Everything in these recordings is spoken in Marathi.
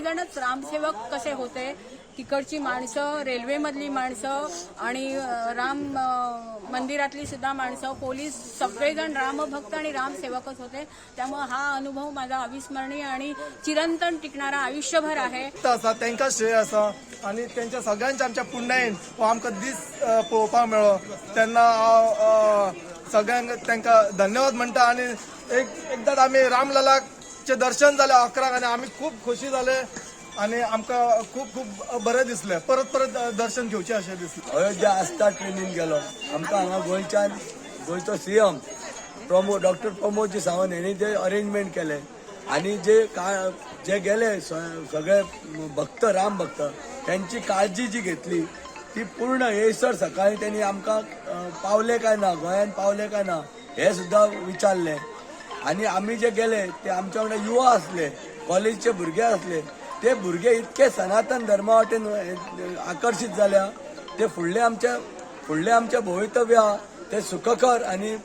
सगळेजणच रामसेवक कसे होते, तिकडची माणसं, रेल्वेमधली माणसं आणि राम मंदिरातली सुद्धा माणसं, पोलीस, सगळेजण रामभक्त आणि रामसेवकच होते. त्यामुळे हा अनुभव माझा अविस्मरणीय आणि चिरंतन टिकणारा आयुष्यभर आहे. तांकां श्रेय आसा आणि त्यांच्या सगळ्यांच्या आमच्या पुण्यान आमकां दीस पळोवपाक मेळ्ळो तेन्ना हांव सगळ्यांक तांकां धन्यवाद म्हणटा. आणि एकदां आमी रामललाचे दर्शन जालें 11 आणि आमी खूब खोशी जाले आणि आमकां खूब खूब बरें दिसलें. परत परत दर्शन घेवचें अशें दिसलें. अयोध्या आस्था ट्रेनीन गेलो आमकां हांगा गोंयचो सीएम डॉक्टर प्रमोदजी सावंत हेणी जे अरेंजमेंट केले आणि जे गेले सगळे भक्त राम भक्त त्यांची काळजी जी घेतली ती पूर्ण येसर सकाळी त्यांनी आमकां पावले काय ना, गोंयान पावले काय ना हे सुद्धा विचारले. आणि आम्ही जे गेले ते आमच्या वांगडा युवा असले, कॉलेजचे भुरगे असले, ते भुरगे इतके सनातन धर्मा वाटेन आकर्षित जाल्या. ते फुडले आमचे भवितव्य ते सुखकर आणि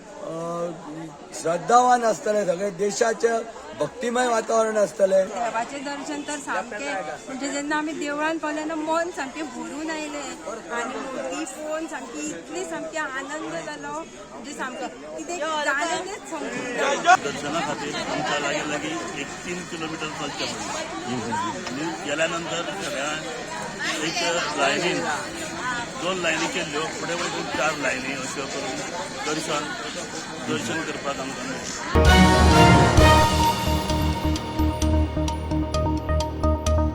श्रद्धावान असतले, सगळे देशाचे भक्तिमय वातावरण असतले. देवाचे दर्शन तर सामके म्हणजे जेन्ना आमी देवळान पावले ना मन सामके भरून आयले आणि मूर्ती पळोवन सामकी इतली सामकी आनंद जालो म्हणजे सामके कितें जालें तेच समजून. दर्शना खातीर आमच्या लागीं 1-3 किलोमीटर चलचें पडलें आणि गेल्यानंतर सगळ्यांक एक लायनीन 2 लायनी केल्ल्यो, फुडें वचून 4 लायनी अश्यो करून दर्शन करपाक आमकां मेळ्ळें.